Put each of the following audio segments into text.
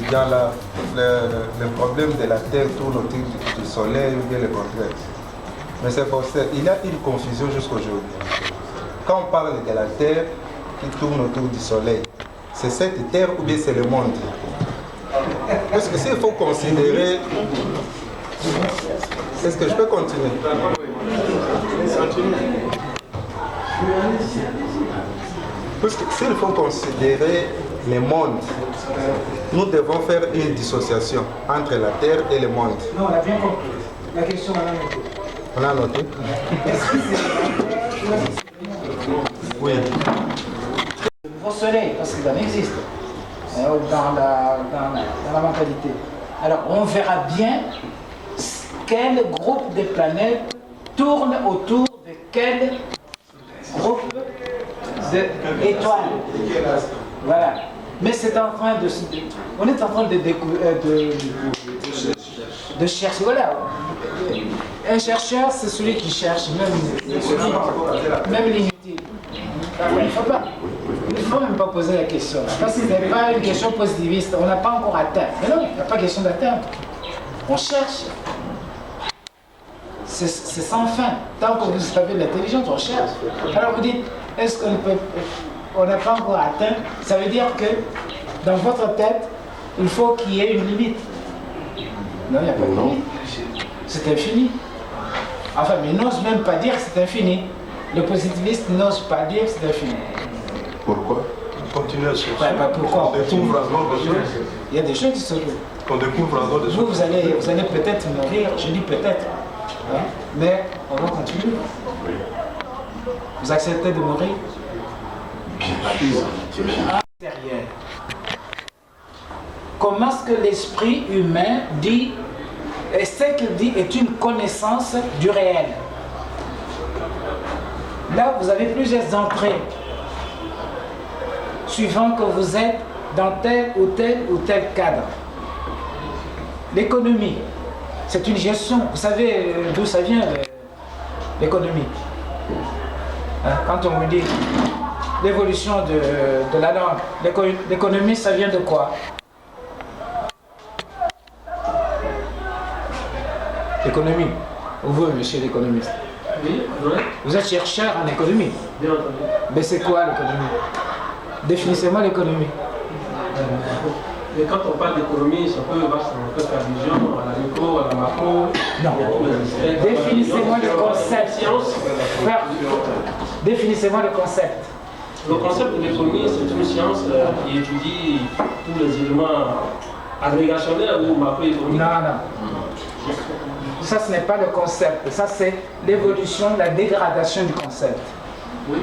étudiants là, le problème de la Terre tourne autour du Soleil ou bien le contraire. Mais c'est pour ça, il y a une confusion jusqu'aujourd'hui. Quand on parle de la Terre qui tourne autour du Soleil, c'est cette Terre ou bien c'est le monde? Parce que s'il faut considérer... Est-ce que je peux continuer? Parce que s'il faut considérer les mondes, nous devons faire une dissociation entre la Terre et le monde. Non, on a bien compris. La question, on a noté. On a noté? Oui. Le nouveau soleil, parce qu'il en existe dans la mentalité. Alors, on verra bien quel groupe de planètes tourne autour de quel groupe d'étoiles. Voilà. Mais c'est en train de... On est en train de chercher. Voilà. Un chercheur, c'est celui qui cherche, même l'inutile. Il ne faut pas. Il ne faut même pas poser la question. Parce que ce n'est pas une question positiviste. On n'a pas encore atteint. Mais non, il n'y a pas question d'atteindre. On cherche. C'est sans fin. Tant que vous avez de l'intelligence, on cherche. Alors vous dites, est-ce qu'on n'a pas encore atteint? Ça veut dire que dans votre tête, il faut qu'il y ait une limite. Non, il n'y a pas de limite. C'est infini. Enfin, mais il n'ose même pas dire que c'est infini. Le positiviste n'ose pas dire que c'est infini. Pourquoi? Continuez à chercher. Pourquoi? On découvre encore des choses. Il y a des choses qui se trouvent. On découvre encore des choses. Vous allez peut-être me rire, je dis peut-être. Hein? Mais on va continuer. Vous acceptez de mourir? Derrière. Comment est-ce que l'esprit humain dit, et ce qu'il dit est une connaissance du réel? Là, vous avez plusieurs entrées, suivant que vous êtes dans tel ou tel cadre. L'économie, c'est une gestion. Vous savez d'où ça vient, l'économie? Quand on me dit l'évolution de la langue, l'économie, ça vient de quoi? L'économie. Vous, monsieur l'économiste. Oui, vous êtes chercheur en économie. Bien entendu. Mais c'est quoi l'économie? Définissez-moi l'économie. Mais quand on parle d'économie, ça peut vaste, on peut faire allusion à la micro, à la macro. Non. Définissez-moi le concept. Définissez-moi le concept. Le concept de l'économie, c'est une science qui étudie tous les éléments agrégationnels ou macroéconomiques. Non. Ça, ce n'est pas le concept. Ça, c'est l'évolution, la dégradation du concept. Oui.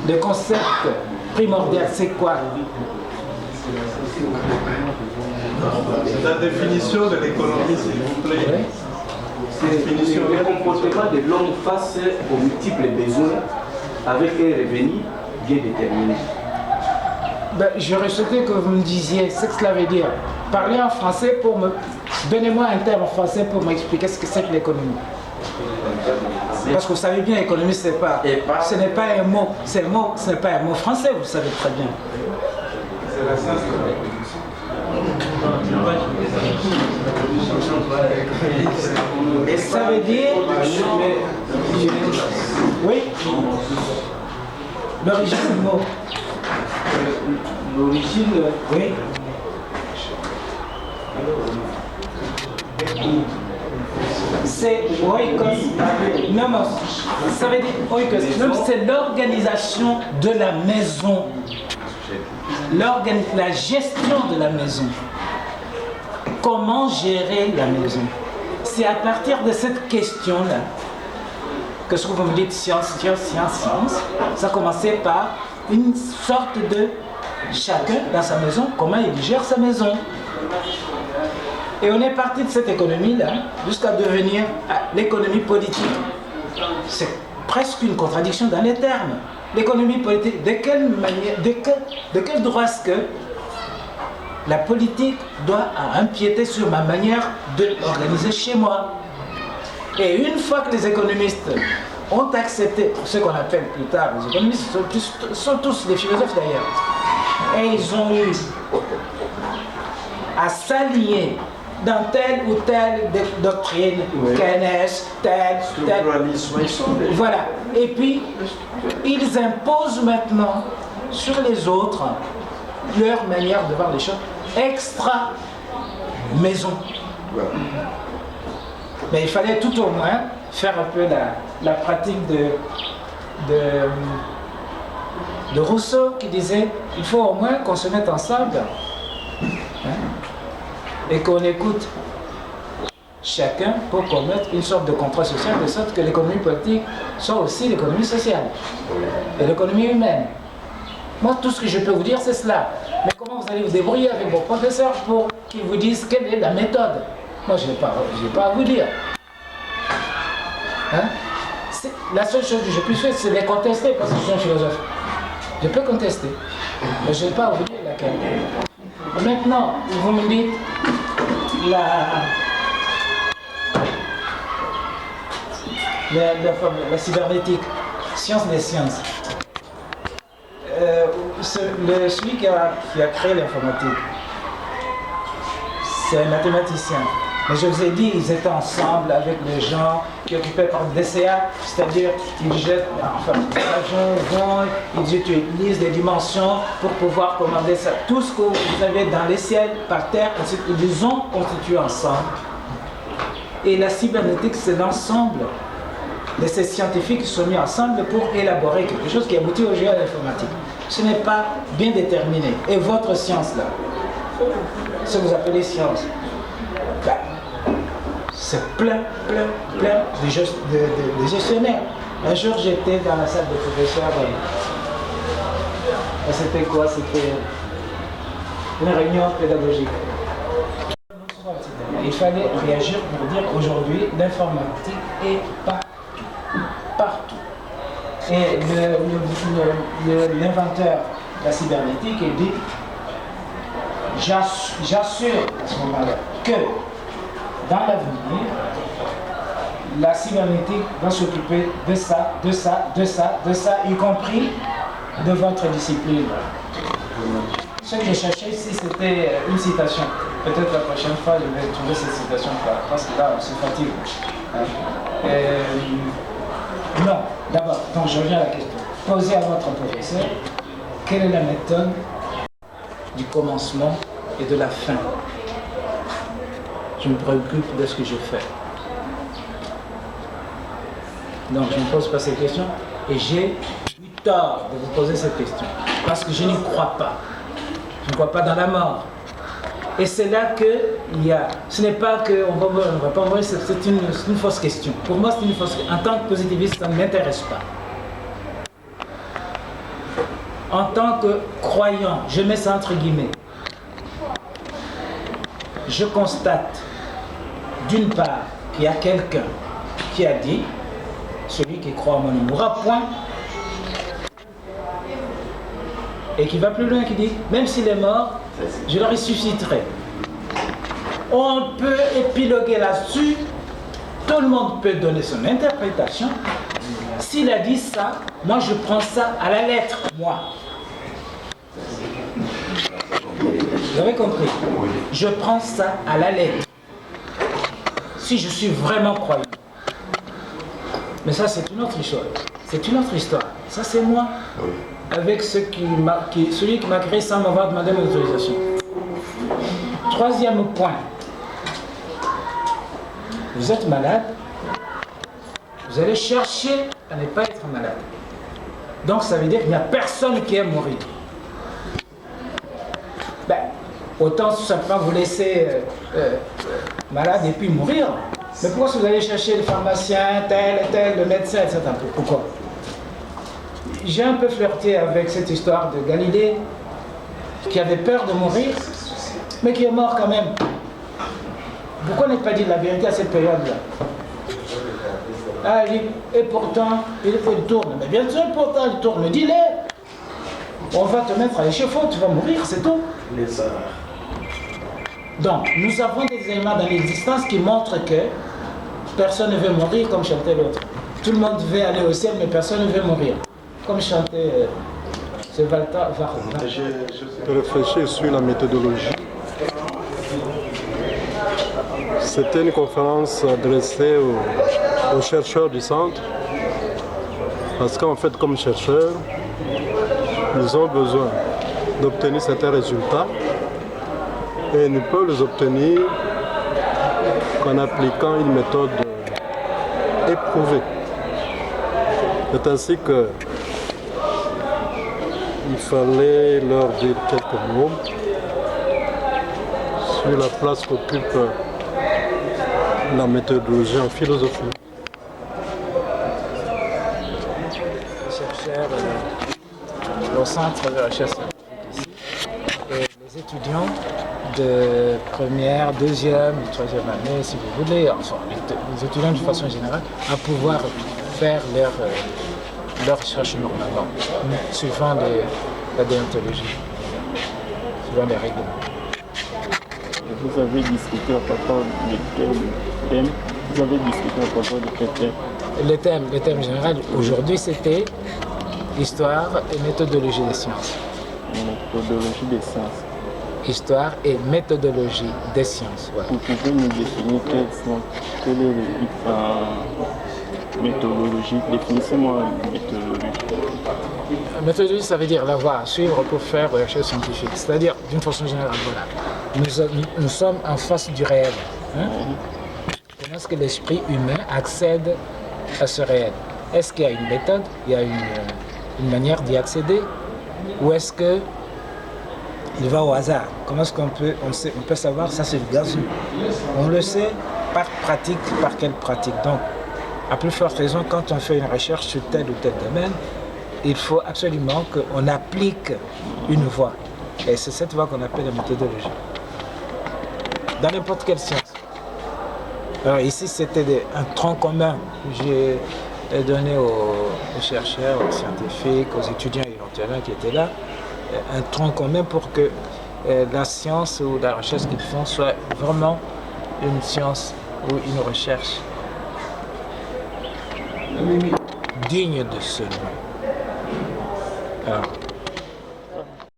Le concept primordial, c'est quoi? La définition de l'économie, s'il vous plaît. Oui. C'est le comportement de l'homme face aux multiples besoins avec un revenu bien déterminé. Ben, j'aurais souhaité que vous me disiez ce que cela veut dire. Parlez en français pour me... Donnez-moi un terme en français pour m'expliquer ce que c'est que l'économie. Parce que vous savez bien, l'économie, ce n'est pas un mot. Ce n'est pas un mot français, vous le savez très bien. C'est la science de la production. Et ça veut dire... Oui. L'origine du mot. L'origine, oui. C'est oikos. Nomos. Ça veut dire oikos. Nomos, c'est l'organisation de la maison. La gestion de la maison. Comment gérer la maison? C'est à partir de cette question-là que ce que vous me dites science, ça a commencé par une sorte de chacun dans sa maison, comment il gère sa maison. Et on est parti de cette économie-là jusqu'à devenir l'économie politique. C'est presque une contradiction dans les termes. L'économie politique, de quelle manière, de quel droit est-ce que la politique doit empiéter sur ma manière de l'organiser chez moi? Et une fois que les économistes ont accepté, ce qu'on appelle plus tard, les économistes sont tous des philosophes d'ailleurs, et ils ont eu à s'allier dans telle ou telle doctrine, KNS, telle. Voilà. Et puis, ils imposent maintenant sur les autres leur manière de voir les choses extra-maison. Mais il fallait tout au moins faire un peu la pratique de Rousseau qui disait il faut au moins qu'on se mette ensemble et qu'on écoute chacun pour commettre une sorte de contrat social de sorte que l'économie politique soit aussi l'économie sociale et l'économie humaine. Moi, tout ce que je peux vous dire, c'est cela. Mais comment vous allez vous débrouiller avec vos professeurs pour qu'ils vous disent quelle est la méthode? Moi, je n'ai pas à vous dire. Hein? La seule chose que je puisse faire, c'est les contester parce que je suis un philosophe. Je peux contester, mais je n'ai pas à vous dire laquelle. Maintenant, vous me dites la cybernétique, science des sciences. Celui qui a créé l'informatique, c'est un mathématicien. Mais je vous ai dit, ils étaient ensemble avec les gens qui occupaient par DCA, c'est-à-dire ils jettent, enfin, ils utilisent des dimensions pour pouvoir commander ça. Tout ce que vous avez dans les ciels, par terre, ils ont constitué ensemble. Et la cybernétique, c'est l'ensemble de ces scientifiques qui sont mis ensemble pour élaborer quelque chose qui aboutit au jeu à l'informatique. Ce n'est pas bien déterminé. Et votre science, là, ce que vous appelez science, ben, c'est plein de gestionnaires. Un jour, j'étais dans la salle de professeurs. C'était quoi? C'était une réunion pédagogique. Il fallait réagir pour dire aujourd'hui, l'informatique est partout. Et l'inventeur de la cybernétique, il dit, j'assure à ce moment-là que dans l'avenir, la cybernétique va s'occuper de ça, y compris de votre discipline. Ce que je cherchais ici, c'était une citation. Peut-être la prochaine fois, je vais trouver cette citation parce que là, on se fatigue. Non, d'abord, donc je reviens à la question. Posez à votre professeur quelle est la méthode du commencement et de la fin. Je me préoccupe de ce que je fais. Donc je ne pose pas ces questions et j'ai eu tort de vous poser cette question parce que je n'y crois pas. Je ne crois pas dans la mort. Et c'est là qu'il y a... Ce n'est pas qu'on ne va pas mourir, c'est une fausse question. Pour moi, c'est une fausse question. En tant que positiviste, ça ne m'intéresse pas. En tant que croyant, je mets ça entre guillemets, je constate, d'une part, qu'il y a quelqu'un qui a dit, celui qui croit en moi ne mourra point, et qui va plus loin, qui dit, même s'il est mort, je le ressusciterai. On peut épiloguer là-dessus, tout le monde peut donner son interprétation. S'il a dit ça, moi je prends ça à la lettre, moi. Vous avez compris? Je prends ça à la lettre. Si je suis vraiment croyant. Mais ça, c'est une autre histoire. C'est une autre histoire. Ça, c'est moi. Avec celui qui m'a créé sans m'avoir demandé mon autorisation. Troisième point. Vous êtes malade. Vous allez chercher à ne pas être malade. Donc, ça veut dire qu'il n'y a personne qui aime mourir. Ben, autant tout simplement vous laisser malade et puis mourir. Mais pourquoi vous allez chercher le pharmacien, tel, le médecin, etc. Pourquoi? J'ai un peu flirté avec cette histoire de Galilée, qui avait peur de mourir, mais qui est mort quand même. Pourquoi ne pas dire la vérité à cette période-là? Ah, et pourtant, il tourne. Mais bien sûr, pourtant, il tourne. Dis-le. On va te mettre à l'échafaud, tu vas mourir, c'est tout. Donc, nous avons des éléments dans l'existence qui montrent que personne ne veut mourir comme chantait l'autre. Tout le monde veut aller au ciel, mais personne ne veut mourir. Comme chantait ce Walter Varro. Je réfléchis sur la méthodologie C'était une conférence adressée aux chercheurs du centre, parce qu'en fait, comme chercheurs, ils ont besoin d'obtenir certains résultats et ils ne peuvent les obtenir qu'en appliquant une méthode éprouvée. C'est ainsi que il fallait leur dire quelques mots sur la place qu'occupe la méthodologie en philosophie. Chercheurs au centre de recherche ici, et les étudiants de première, deuxième, troisième année, si vous voulez, enfin les étudiants de façon générale, à pouvoir faire leur recherche normalement, suivant la déontologie, suivant les règles. Vous avez discuté à propos de quel thème? Vous avez discuté à propos de quel thème? Le thème général aujourd'hui c'était histoire et méthodologie des sciences. Méthodologie des sciences. Histoire et méthodologie des sciences. Voilà. Vous pouvez nous définir quelle est la méthodologie? Définissez-moi la méthodologie. Méthodologie, ça veut dire la voie à suivre pour faire des recherches scientifiques. C'est-à-dire, d'une façon générale, voilà. Nous sommes en face du réel. Hein? Comment est-ce que l'esprit humain accède à ce réel? Est-ce qu'il y a une méthode, il y a une manière d'y accéder? Ou est-ce que il va au hasard? Comment est-ce qu'on peut, on peut savoir? Ça, c'est le gazou. On le sait par pratique, par quelle pratique. Donc, à plus forte raison, quand on fait une recherche sur tel ou tel domaine, il faut absolument qu'on applique une voie. Et c'est cette voie qu'on appelle la méthodologie. Dans n'importe quelle science. Alors ici, c'était un tronc commun que j'ai donné aux chercheurs, aux scientifiques, aux étudiants éventuellement qui étaient là. Un tronc commun pour que la science ou la recherche qu'ils font soit vraiment une science ou une recherche digne de ce nom. Alors,